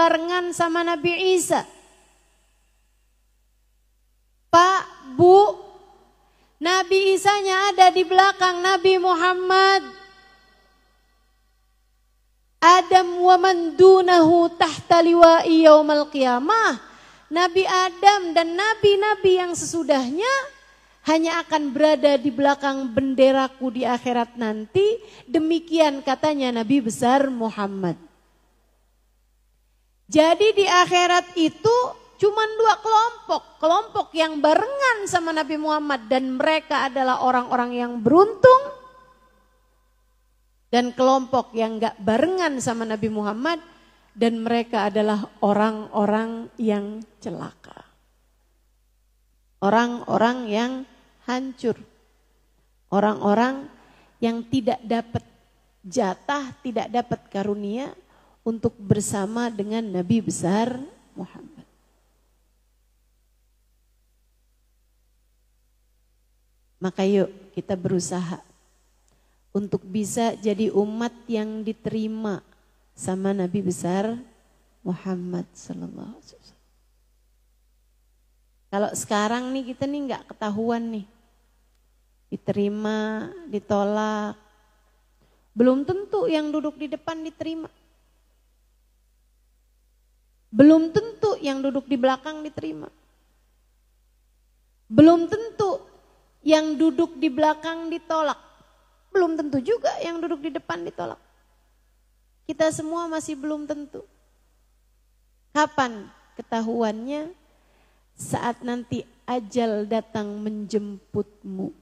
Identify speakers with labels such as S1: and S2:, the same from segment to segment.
S1: barengan sama Nabi Isa. Pak, Bu, Nabi Isanya ada di belakang Nabi Muhammad. Adam wa man dunahu tahta liwa'i yaumal qiyamah. Nabi Adam dan nabi-nabi yang sesudahnya hanya akan berada di belakang benderaku di akhirat nanti. Demikian katanya Nabi besar Muhammad. Jadi di akhirat itu cuma dua kelompok. Kelompok yang barengan sama Nabi Muhammad dan mereka adalah orang-orang yang beruntung. Dan kelompok yang gak barengan sama Nabi Muhammad dan mereka adalah orang-orang yang celaka. Orang-orang yang hancur. Orang-orang yang tidak dapat jatah, tidak dapat karunia untuk bersama dengan Nabi besar Muhammad. Maka yuk kita berusaha untuk bisa jadi umat yang diterima sama Nabi besar Muhammad sallallahu alaihi wasallam. Kalau sekarang nih kita nih nggak ketahuan nih, diterima, ditolak. Belum tentu yang duduk di depan diterima. Belum tentu yang duduk di belakang diterima. Belum tentu yang duduk di belakang ditolak. Belum tentu juga yang duduk di depan ditolak. Kita semua masih belum tentu. Kapan ketahuannya? Saat nanti ajal datang menjemputmu.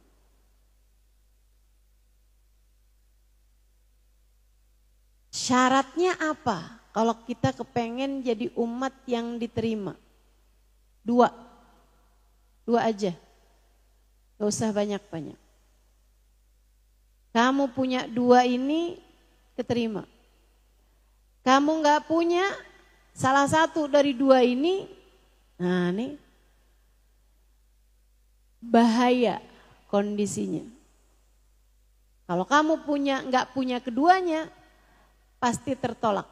S1: Syaratnya apa? Kalau kita kepengen jadi umat yang diterima. Dua aja. Gak usah banyak-banyak. Kamu punya dua ini keterima. Kamu gak punya salah satu dari dua ini, nah nih bahaya kondisinya. Kalau kamu gak punya keduanya, pasti tertolak.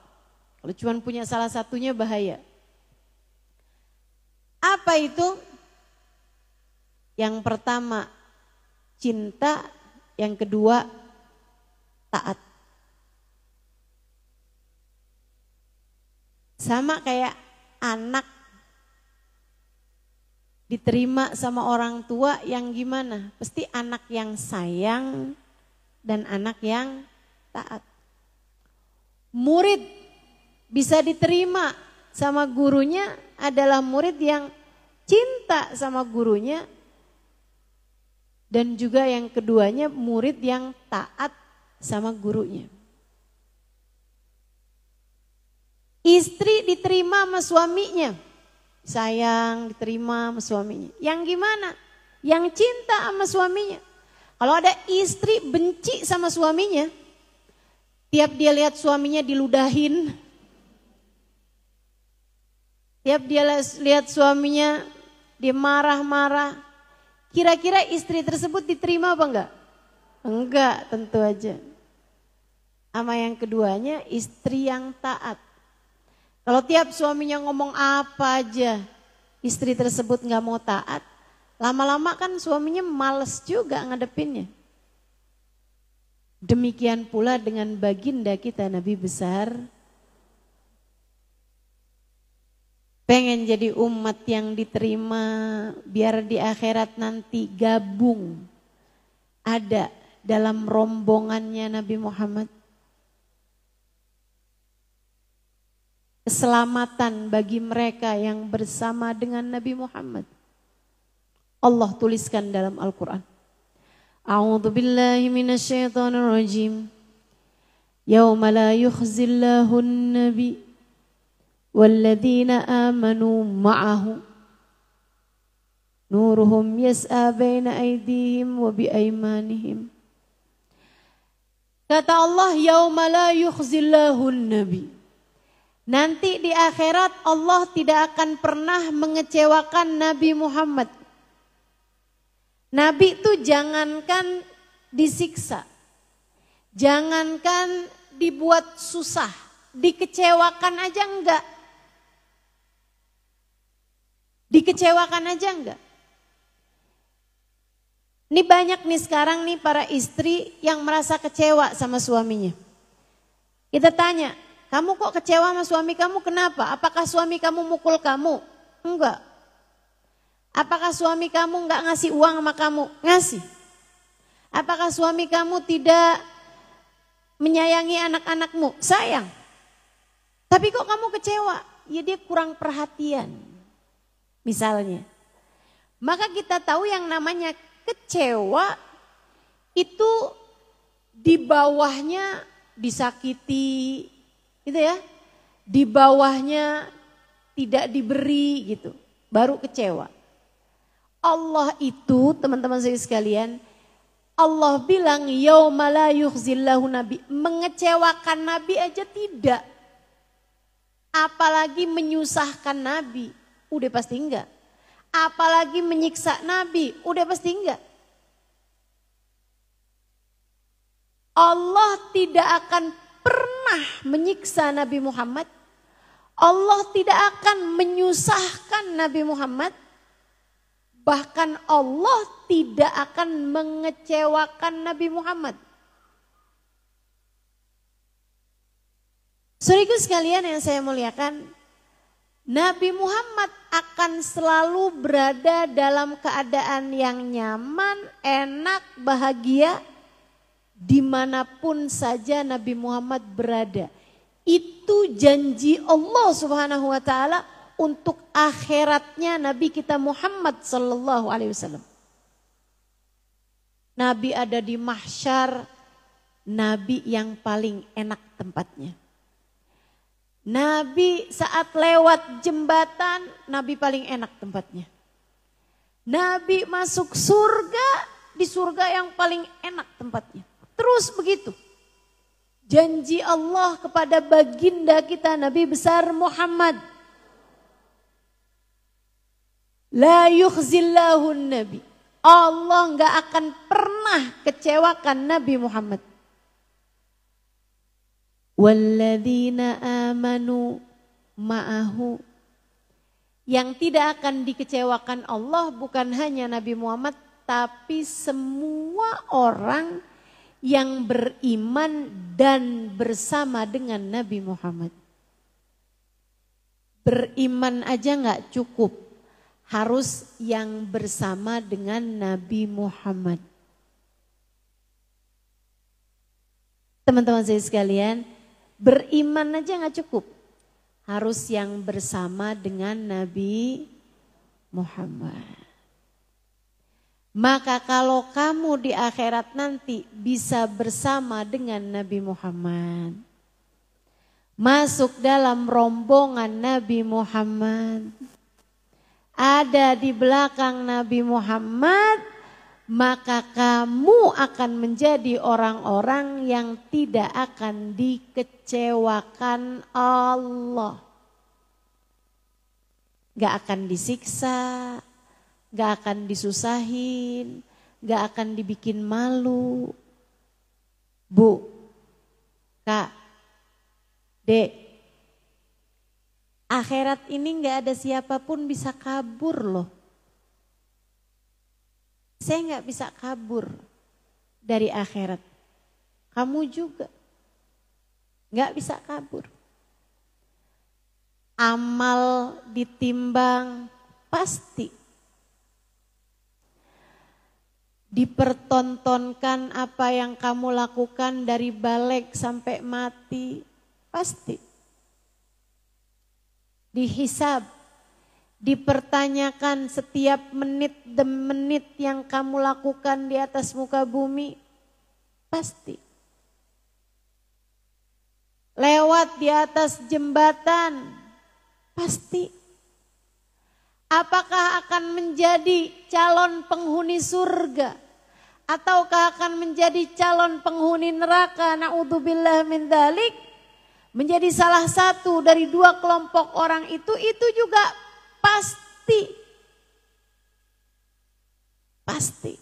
S1: Kalau cuma punya salah satunya bahaya. Apa itu? Yang pertama cinta. Yang kedua, taat. Sama kayak anak diterima sama orang tua yang gimana? Pasti anak yang sayang dan anak yang taat. Murid bisa diterima sama gurunya adalah murid yang cinta sama gurunya. Dan juga yang keduanya murid yang taat sama gurunya. Istri diterima sama suaminya. Sayang diterima sama suaminya. Yang gimana? Yang cinta sama suaminya. Kalau ada istri benci sama suaminya. Tiap dia lihat suaminya diludahin. Tiap dia lihat suaminya dia marah-marah. Kira-kira istri tersebut diterima apa enggak? Enggak, tentu aja. Sama yang keduanya istri yang taat. Kalau tiap suaminya ngomong apa aja, istri tersebut enggak mau taat, lama-lama kan suaminya males juga ngadepinnya. Demikian pula dengan baginda kita Nabi besar. Pengen jadi umat yang diterima, biar di akhirat nanti gabung ada dalam rombongannya Nabi Muhammad. Keselamatan bagi mereka yang bersama dengan Nabi Muhammad. Allah tuliskan dalam Al-Quran. A'udzu billahi minasyaitonir rajim. Yauma la yukhzillahu an-nabi walladzina amanu ma'ahu nuruhum yas'a baina aydihim wa biaymanihim. Kata Allah, yauma la yukhzillahu an-nabi. Nanti di akhirat Allah tidak akan pernah mengecewakan Nabi Muhammad. Nabi itu jangankan disiksa, jangankan dibuat susah, dikecewakan aja enggak. Dikecewakan aja enggak? Ini banyak nih sekarang nih para istri yang merasa kecewa sama suaminya. Kita tanya, kamu kok kecewa sama suami kamu kenapa? Apakah suami kamu mukul kamu? Enggak. Apakah suami kamu enggak ngasih uang sama kamu? Ngasih. Apakah suami kamu tidak menyayangi anak-anakmu? Sayang. Tapi kok kamu kecewa? Ya dia kurang perhatian. Misalnya. Maka kita tahu yang namanya kecewa itu di bawahnya disakiti. Gitu ya. Di bawahnya tidak diberi gitu. Baru kecewa. Allah itu teman-teman saya sekalian. Allah bilang yauma la yukhzillahu nabi, mengecewakan nabi aja tidak. Apalagi menyusahkan nabi, udah pasti enggak. Apalagi menyiksa nabi, udah pasti enggak. Allah tidak akan pernah menyiksa Nabi Muhammad. Allah tidak akan menyusahkan Nabi Muhammad. Bahkan Allah tidak akan mengecewakan Nabi Muhammad. Saudaraku sekalian yang saya muliakan, Nabi Muhammad akan selalu berada dalam keadaan yang nyaman, enak, bahagia, dimanapun saja Nabi Muhammad berada. Itu janji Allah Subhanahu wa Ta'ala untuk akhiratnya Nabi kita Muhammad sallallahu alaihi wasallam. Nabi ada di mahsyar, Nabi yang paling enak tempatnya. Nabi saat lewat jembatan, Nabi paling enak tempatnya. Nabi masuk surga, di surga yang paling enak tempatnya. Terus begitu. Janji Allah kepada baginda kita Nabi besar Muhammad. La yukhzillahu nabi. Allah enggak akan pernah kecewakan Nabi Muhammad. Walladzina amanu ma'ahu. Yang tidak akan dikecewakan Allah bukan hanya Nabi Muhammad, tapi semua orang yang beriman dan bersama dengan Nabi Muhammad. Beriman aja enggak cukup. Harus yang bersama dengan Nabi Muhammad. Teman-teman saya sekalian, beriman aja gak cukup. Harus yang bersama dengan Nabi Muhammad. Maka kalau kamu di akhirat nanti bisa bersama dengan Nabi Muhammad. Masuk dalam rombongan Nabi Muhammad. Ada di belakang Nabi Muhammad, maka kamu akan menjadi orang-orang yang tidak akan dikecewakan Allah. Gak akan disiksa, gak akan disusahin, gak akan dibikin malu. Bu, Kak, Dek. Akhirat ini gak ada siapapun bisa kabur loh. Saya gak bisa kabur dari akhirat. Kamu juga gak bisa kabur. Amal ditimbang pasti. Dipertontonkan apa yang kamu lakukan dari balik sampai mati. Pasti. Dihisab, dipertanyakan setiap menit demi menit yang kamu lakukan di atas muka bumi, pasti. Lewat di atas jembatan, pasti. Apakah akan menjadi calon penghuni surga? Ataukah akan menjadi calon penghuni neraka? Na'udzubillah min dzalik. Menjadi salah satu dari dua kelompok orang itu juga pasti. Pasti.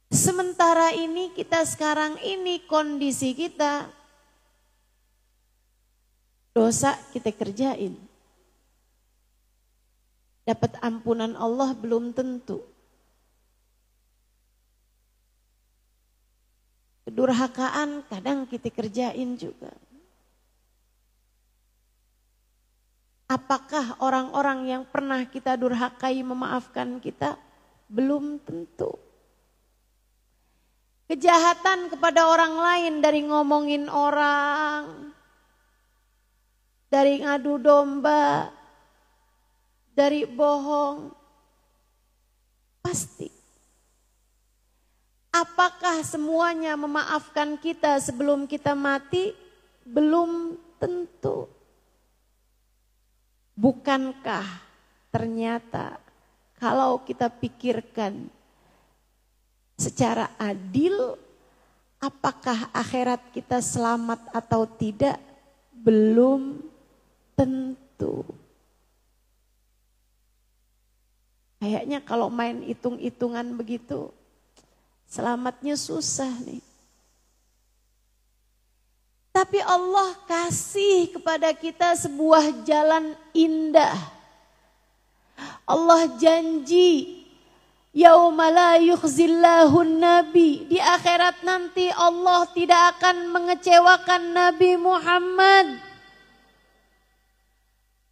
S1: Sementara ini kita sekarang ini kondisi kita, dosa kita kerjain. Dapat ampunan Allah belum tentu. Kedurhakaan kadang kita kerjain juga. Apakah orang-orang yang pernah kita durhakai memaafkan kita? Belum tentu. Kejahatan kepada orang lain dari ngomongin orang, dari ngadu domba, dari bohong, pasti. Apakah semuanya memaafkan kita sebelum kita mati? Belum tentu. Bukankah ternyata kalau kita pikirkan secara adil, apakah akhirat kita selamat atau tidak? Belum tentu. Kayaknya kalau main hitung-hitungan begitu, selamatnya susah nih. Tapi Allah kasih kepada kita sebuah jalan indah. Allah janji, yauma la yukhzillahun nabi. Di akhirat nanti Allah tidak akan mengecewakan Nabi Muhammad.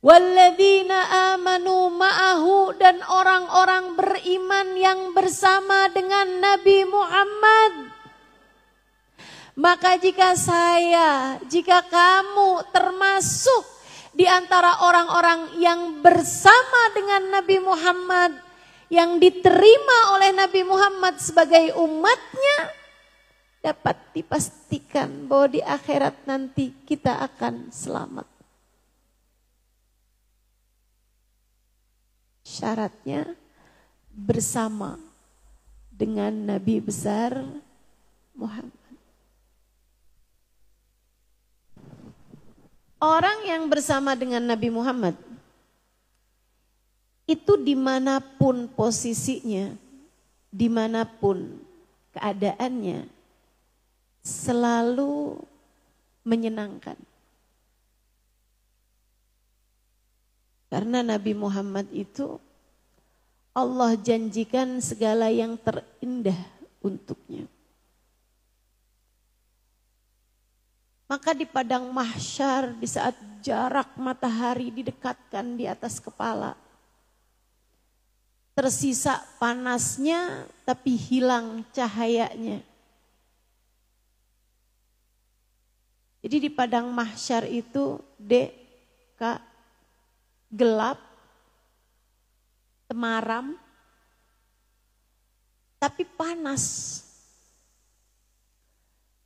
S1: Walladzina amanu ma'ahu, dan orang-orang beriman yang bersama dengan Nabi Muhammad. Maka jika kamu termasuk di antara orang-orang yang bersama dengan Nabi Muhammad, yang diterima oleh Nabi Muhammad sebagai umatnya, dapat dipastikan bahwa di akhirat nanti kita akan selamat. Syaratnya bersama dengan Nabi besar Muhammad. Orang yang bersama dengan Nabi Muhammad itu dimanapun posisinya, dimanapun keadaannya, selalu menyenangkan. Karena Nabi Muhammad itu Allah janjikan segala yang terindah untuknya. Maka di padang mahsyar, di saat jarak matahari didekatkan di atas kepala, tersisa panasnya tapi hilang cahayanya. Jadi di padang mahsyar itu gelap, temaram, tapi panas.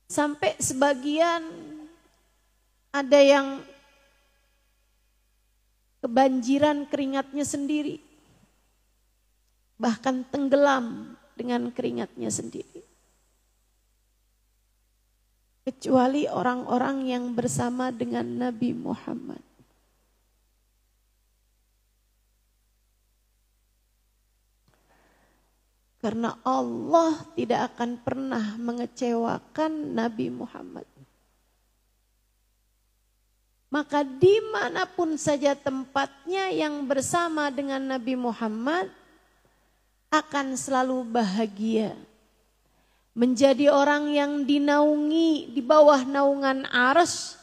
S1: Sampai sebagian ada yang kebanjiran keringatnya sendiri. Bahkan tenggelam dengan keringatnya sendiri. Kecuali orang-orang yang bersama dengan Nabi Muhammad. Karena Allah tidak akan pernah mengecewakan Nabi Muhammad. Maka dimanapun saja tempatnya yang bersama dengan Nabi Muhammad akan selalu bahagia. Menjadi orang yang dinaungi di bawah naungan arsy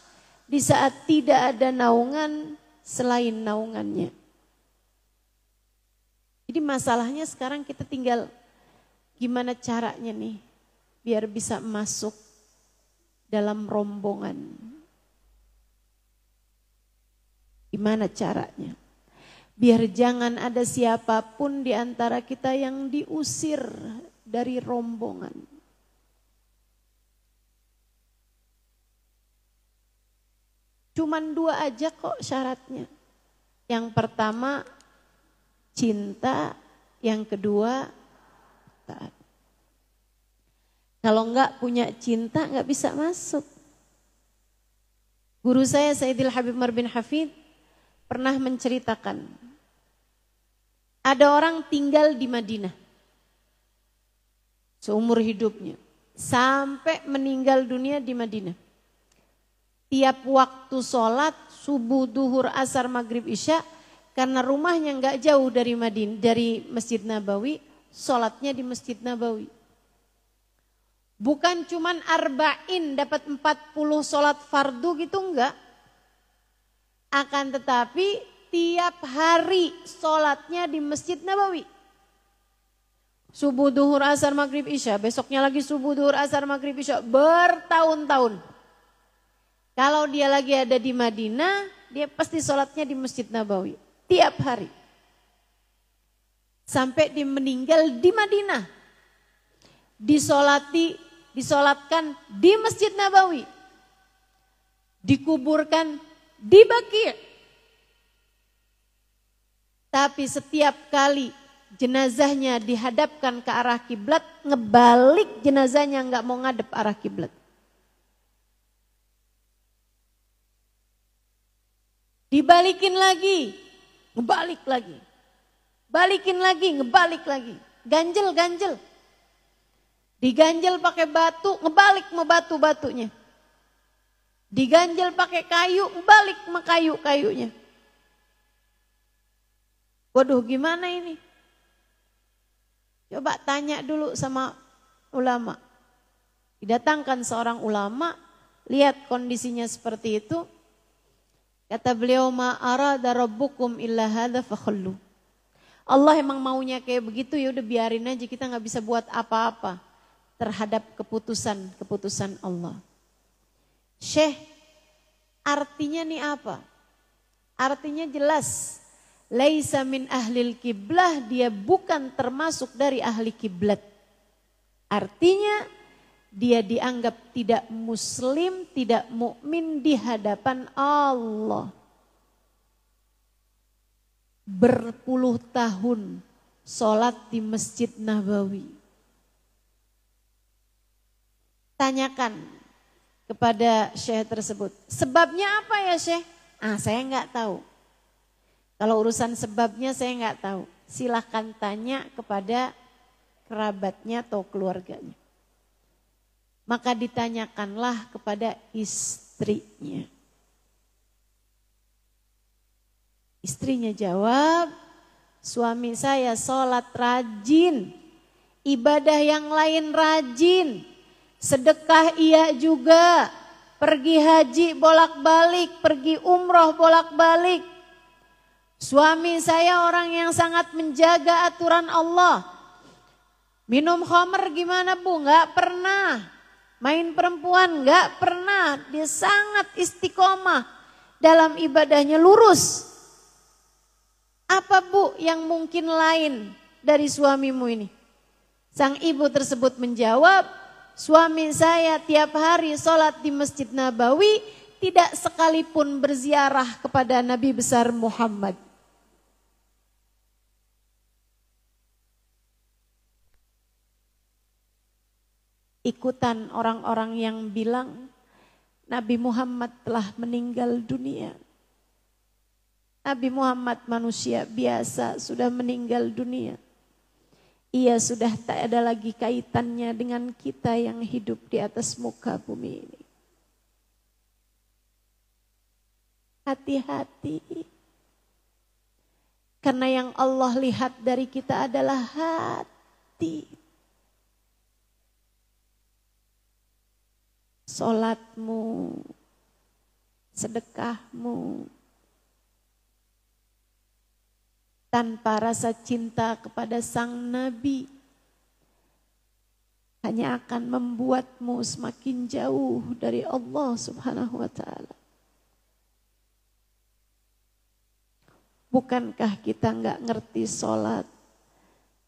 S1: di saat tidak ada naungan selain naungannya. Jadi masalahnya sekarang kita tinggal gimana caranya nih biar bisa masuk dalam rombongan. Gimana caranya? Biar jangan ada siapapun di antara kita yang diusir dari rombongan. Cuman 2 aja kok syaratnya. Yang pertama cinta, yang kedua taat. Kalau enggak punya cinta enggak bisa masuk. Guru saya Sayyidil Habib Umar bin Hafid pernah menceritakan, ada orang tinggal di Madinah seumur hidupnya, sampai meninggal dunia di Madinah. Tiap waktu sholat, subuh, duhur, asar, maghrib, isya, karena rumahnya nggak jauh dari dari Masjid Nabawi, sholatnya di Masjid Nabawi. Bukan cuman arba'in dapat 40 sholat fardu gitu enggak. Akan tetapi tiap hari sholatnya di Masjid Nabawi. Subuh, duhur, asar, maghrib, isya. Besoknya lagi subuh, duhur, asar, maghrib, isya. Bertahun-tahun. Kalau dia lagi ada di Madinah, dia pasti sholatnya di Masjid Nabawi. Tiap hari. Sampai dia meninggal di Madinah. Disolatkan di Masjid Nabawi. Dikuburkan di Baqi'. Tapi setiap kali jenazahnya dihadapkan ke arah kiblat, ngebalik jenazahnya nggak mau ngadep arah kiblat. Dibalikin lagi, ngebalik lagi. Balikin lagi, ngebalik lagi. Ganjel. Diganjel pakai batu, ngebalik sama batu-batunya. Diganjel pakai kayu, ngebalik sama kayu-kayunya. Waduh, gimana ini? Coba tanya dulu sama ulama. Didatangkan seorang ulama, lihat kondisinya seperti itu. Kata beliau, ma arada rabbukum illa hadza fakhallu. Allah emang maunya kayak begitu, ya udah biarin aja, kita nggak bisa buat apa-apa terhadap keputusan Allah. Syekh, artinya nih apa? Artinya jelas. Laisa min ahlil kiblah, dia bukan termasuk dari ahli kiblat. Artinya dia dianggap tidak muslim, tidak mukmin di hadapan Allah. Berpuluh tahun sholat di Masjid Nabawi. Tanyakan kepada syekh tersebut, sebabnya apa ya syekh? Saya nggak tahu. Kalau urusan sebabnya saya nggak tahu. Silahkan tanya kepada kerabatnya atau keluarganya. Maka ditanyakanlah kepada istrinya. Istrinya jawab, suami saya sholat rajin, ibadah yang lain rajin, sedekah iya juga, pergi haji bolak-balik, pergi umroh bolak-balik. Suami saya orang yang sangat menjaga aturan Allah. Minum khamr gimana Bu? Enggak pernah. Main perempuan enggak pernah. Dia sangat istiqomah dalam ibadahnya, lurus. Apa Bu yang mungkin lain dari suamimu ini? Sang ibu tersebut menjawab, suami saya tiap hari sholat di Masjid Nabawi, tidak sekalipun berziarah kepada Nabi besar Muhammad. Ikutan orang-orang yang bilang Nabi Muhammad telah meninggal dunia. Nabi Muhammad manusia biasa sudah meninggal dunia. Ia sudah tak ada lagi kaitannya dengan kita yang hidup di atas muka bumi ini. Hati-hati. Karena yang Allah lihat dari kita adalah hati. Salatmu, sedekahmu, tanpa rasa cinta kepada sang Nabi hanya akan membuatmu semakin jauh dari Allah Subhanahu wa ta'ala. Bukankah kita nggak ngerti sholat,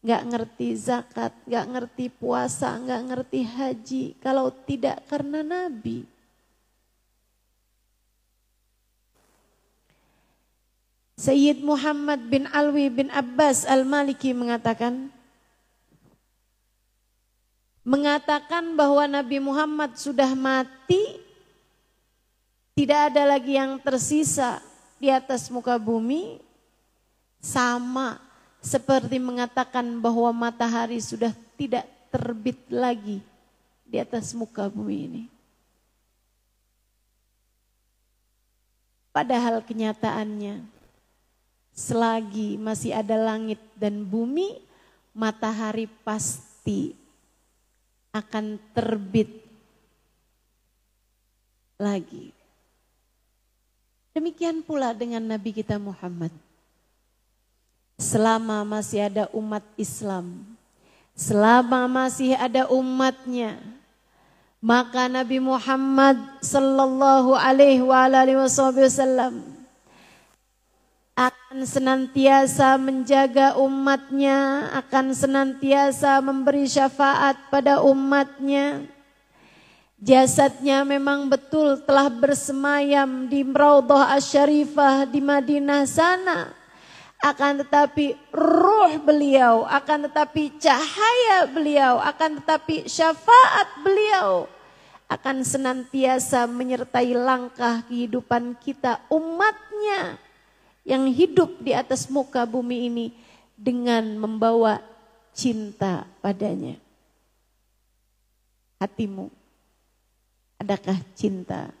S1: nggak ngerti zakat, nggak ngerti puasa, nggak ngerti haji kalau tidak karena Nabi? Sayyid Muhammad bin Alwi bin Abbas Al-Maliki mengatakan bahwa Nabi Muhammad sudah mati, tidak ada lagi yang tersisa di atas muka bumi, sama seperti mengatakan bahwa matahari sudah tidak terbit lagi di atas muka bumi ini. Padahal kenyataannya selagi masih ada langit dan bumi, matahari pasti akan terbit lagi. Demikian pula dengan Nabi kita Muhammad. Selama masih ada umat Islam, selama masih ada umatnya, maka Nabi Muhammad sallallahu alaihi wasallam akan senantiasa menjaga umatnya, akan senantiasa memberi syafaat pada umatnya. Jasadnya memang betul telah bersemayam di Raudhah Asy-Syarifah di Madinah sana. Akan tetapi ruh beliau, akan tetapi cahaya beliau, akan tetapi syafaat beliau akan senantiasa menyertai langkah kehidupan kita umatnya yang hidup di atas muka bumi ini dengan membawa cinta padanya. Hatimu, adakah cinta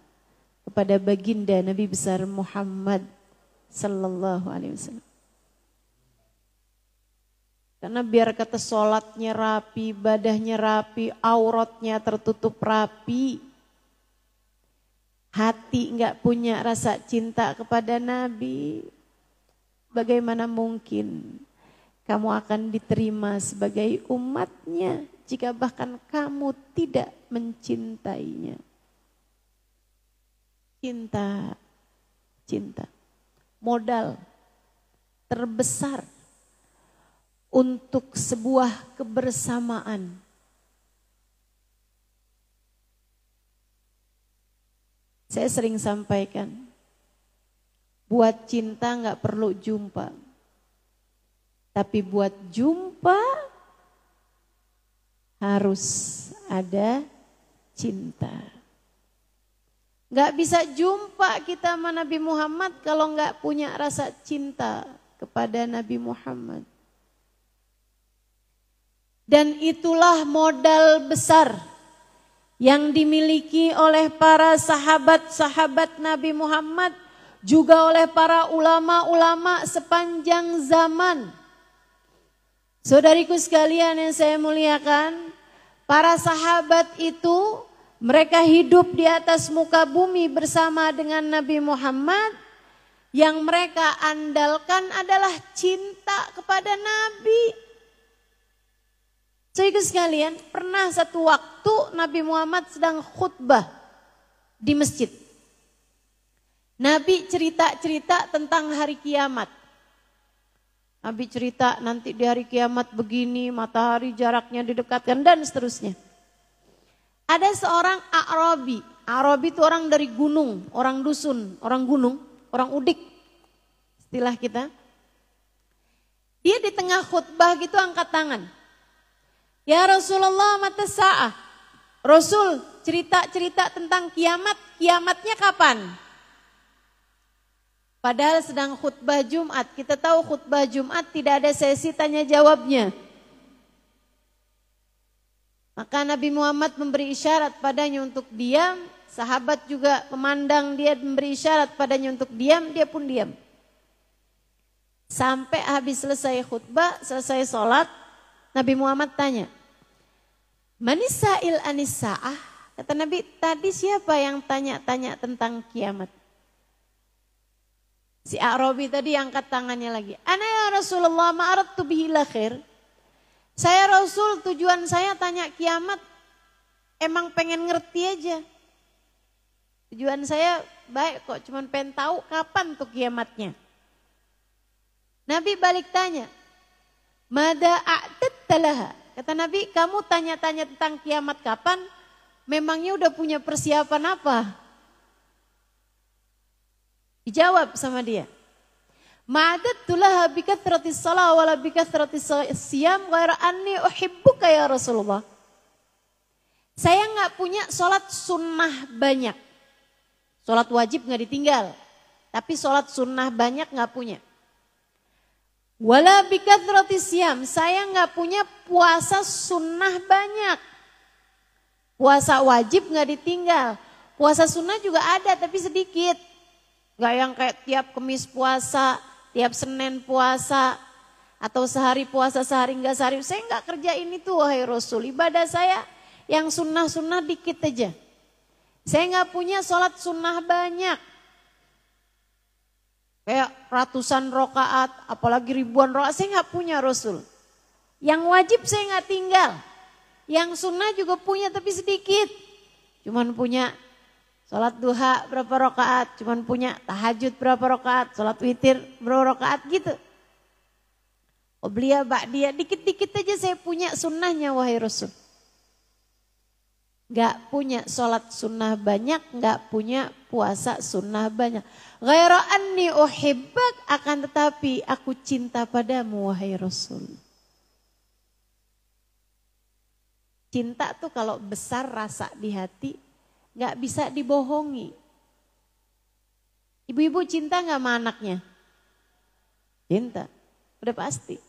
S1: kepada baginda Nabi besar Muhammad sallallahu alaihi wasallam? Karena biar kata sholatnya rapi, ibadahnya rapi, auratnya tertutup rapi, hati enggak punya rasa cinta kepada Nabi, bagaimana mungkin kamu akan diterima sebagai umatnya jika bahkan kamu tidak mencintainya? Cinta, modal terbesar untuk sebuah kebersamaan. Saya sering sampaikan, buat cinta nggak perlu jumpa, tapi buat jumpa harus ada cinta. Nggak bisa jumpa kita sama Nabi Muhammad kalau nggak punya rasa cinta kepada Nabi Muhammad. Dan itulah modal besar yang dimiliki oleh para sahabat-sahabat Nabi Muhammad, juga oleh para ulama-ulama sepanjang zaman. Saudariku sekalian yang saya muliakan, para sahabat itu mereka hidup di atas muka bumi bersama dengan Nabi Muhammad. Yang mereka andalkan adalah cinta kepada Nabi. Saudara sekalian, pernah satu waktu Nabi Muhammad sedang khutbah di masjid. Nabi cerita-cerita tentang hari kiamat. Nabi cerita nanti di hari kiamat begini, matahari jaraknya didekatkan dan seterusnya. Ada seorang A'rabi. A'rabi itu orang dari gunung, orang dusun, orang gunung, orang udik. Istilah kita. Dia di tengah khutbah gitu angkat tangan. Ya Rasulullah, mata sa'ah. Rasul cerita-cerita tentang kiamat, kiamatnya kapan? Padahal sedang khutbah Jumat. Kita tahu khutbah Jumat tidak ada sesi tanya jawabnya. Maka Nabi Muhammad memberi isyarat padanya untuk diam. Sahabat juga memandang dia memberi isyarat padanya untuk diam, dia pun diam. Sampai habis selesai khutbah, selesai sholat, Nabi Muhammad tanya, Manisail anisa'ah? Kata Nabi, tadi siapa yang tanya-tanya tentang kiamat? Si A'rabi tadi angkat tangannya lagi. Ana ya Rasulullah ma'aradtu bihi la khair. Saya Rasul, tujuan saya tanya kiamat emang pengen ngerti aja. Tujuan saya baik kok, cuman pengen tahu kapan tuh kiamatnya. Nabi balik tanya, Mada a'tadta laha? Kata Nabi, kamu tanya-tanya tentang kiamat kapan? Memangnya udah punya persiapan apa? Dijawab sama dia. Ma'adattu laha bikathratis shalah wala bikathratis siyam ghaira anni uhibbuka ya Rasulullah. Saya enggak punya sholat sunnah banyak. Sholat wajib enggak ditinggal. Tapi sholat sunnah banyak enggak punya. Wala bikathratis siyam, saya enggak punya puasa sunnah banyak. Puasa wajib enggak ditinggal. Puasa sunnah juga ada tapi sedikit. Enggak yang kayak tiap Kamis puasa, tiap Senin puasa atau sehari puasa sehari enggak sehari. Saya enggak kerjain itu wahai Rasul. Ibadah saya yang sunnah-sunnah dikit aja. Saya enggak punya sholat sunnah banyak. Kayak ratusan rokaat, apalagi ribuan rokaat. Saya enggak punya Rasul. Yang wajib saya enggak tinggal. Yang sunnah juga punya tapi sedikit. Cuman punya sholat duha berapa rokaat. Cuman punya tahajud berapa rokaat. Sholat witir berapa rokaat gitu. Obliya ba'diyah, dikit-dikit aja saya punya sunnahnya wahai Rasul. Gak punya sholat sunnah banyak, gak punya puasa sunnah banyak. Ghaira anni uhibbak, akan tetapi aku cinta padamu wahai Rasul. Cinta tuh kalau besar rasa di hati, gak bisa dibohongi. Ibu-ibu cinta gak sama anaknya? Cinta, udah pasti.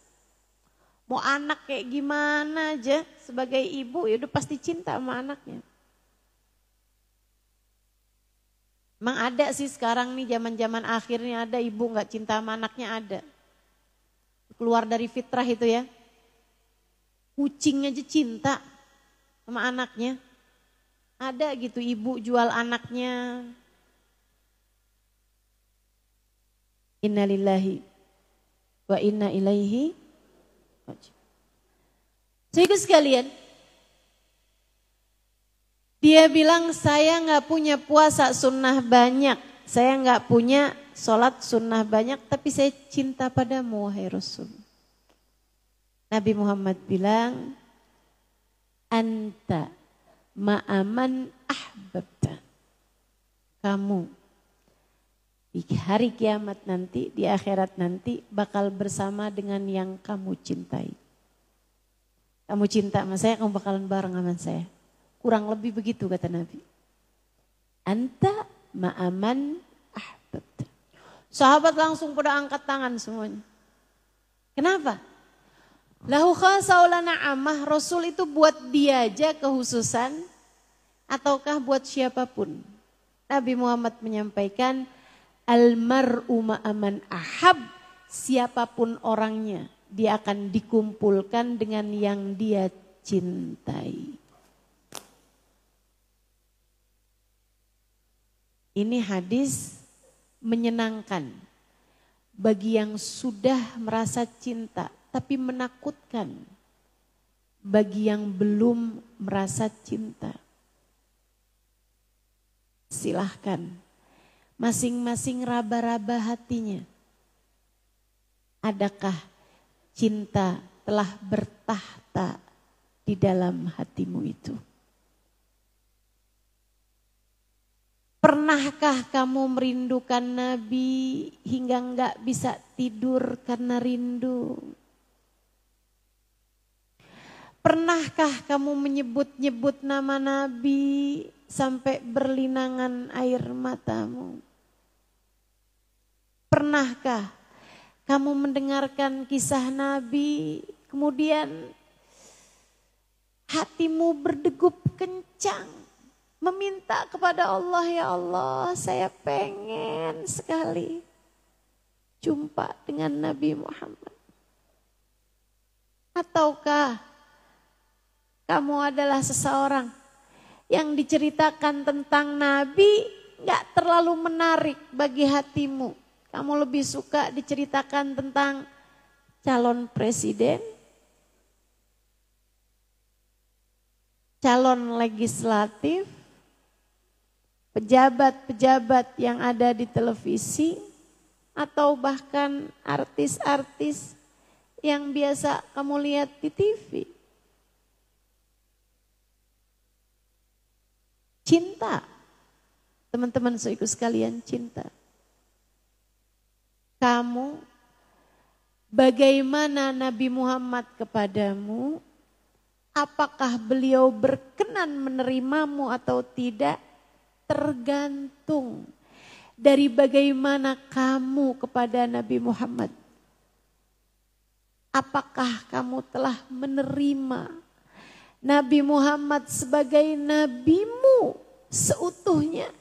S1: Mau anak kayak gimana aja sebagai ibu ya udah pasti cinta sama anaknya. Emang ada sih sekarang nih zaman-zaman akhirnya ada ibu gak cinta sama anaknya ada. Keluar dari fitrah itu ya. Kucing aja cinta sama anaknya. Ada gitu ibu jual anaknya. Innalillahi wa inna ilaihi. Saudara sekalian, dia bilang saya nggak punya puasa sunnah banyak, saya nggak punya sholat sunnah banyak, tapi saya cinta padamu wahai Rasul. Nabi Muhammad bilang, anta ma'aman ahbabta. Kamu di hari kiamat nanti, di akhirat nanti bakal bersama dengan yang kamu cintai. Kamu cinta sama saya, kamu bakalan bareng sama saya. Kurang lebih begitu kata Nabi. Anta ma'aman ahbabta. Sahabat langsung pada angkat tangan semuanya. Kenapa? Lahu khasaulana amah, Rasul itu buat dia aja kehususan ataukah buat siapapun? Nabi Muhammad menyampaikan, almar'u ma'aman ahab, siapapun orangnya, dia akan dikumpulkan dengan yang dia cintai. Ini hadis menyenangkan bagi yang sudah merasa cinta, tapi menakutkan bagi yang belum merasa cinta. Silahkan masing-masing raba-raba hatinya. Adakah cinta telah bertahta di dalam hatimu itu? Pernahkah kamu merindukan Nabi hingga enggak bisa tidur karena rindu? Pernahkah kamu menyebut-nyebut nama Nabi sampai berlinangan air matamu? Pernahkah kamu mendengarkan kisah Nabi kemudian hatimu berdegup kencang meminta kepada Allah, ya Allah saya pengen sekali jumpa dengan Nabi Muhammad? Ataukah kamu adalah seseorang yang diceritakan tentang Nabi gak terlalu menarik bagi hatimu? Kamu lebih suka diceritakan tentang calon presiden, calon legislatif, pejabat-pejabat yang ada di televisi, atau bahkan artis-artis yang biasa kamu lihat di TV. Cinta, teman-teman saudaraku sekalian, cinta. Kamu, bagaimana Nabi Muhammad kepadamu? Apakah beliau berkenan menerimamu atau tidak? Tergantung dari bagaimana kamu kepada Nabi Muhammad. Apakah kamu telah menerima Nabi Muhammad sebagai nabimu seutuhnya?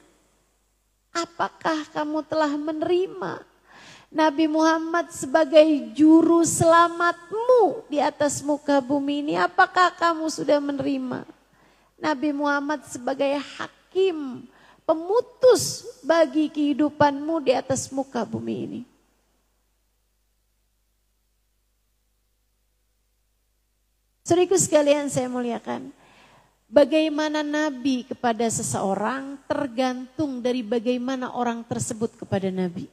S1: Apakah kamu telah menerima Nabi Muhammad sebagai juru selamatmu di atas muka bumi ini, apakah kamu sudah menerima? Nabi Muhammad sebagai hakim, pemutus bagi kehidupanmu di atas muka bumi ini. Saudaraku sekalian saya muliakan, bagaimana Nabi kepada seseorang tergantung dari bagaimana orang tersebut kepada Nabi.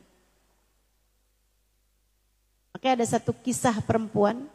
S1: Makanya ada satu kisah perempuan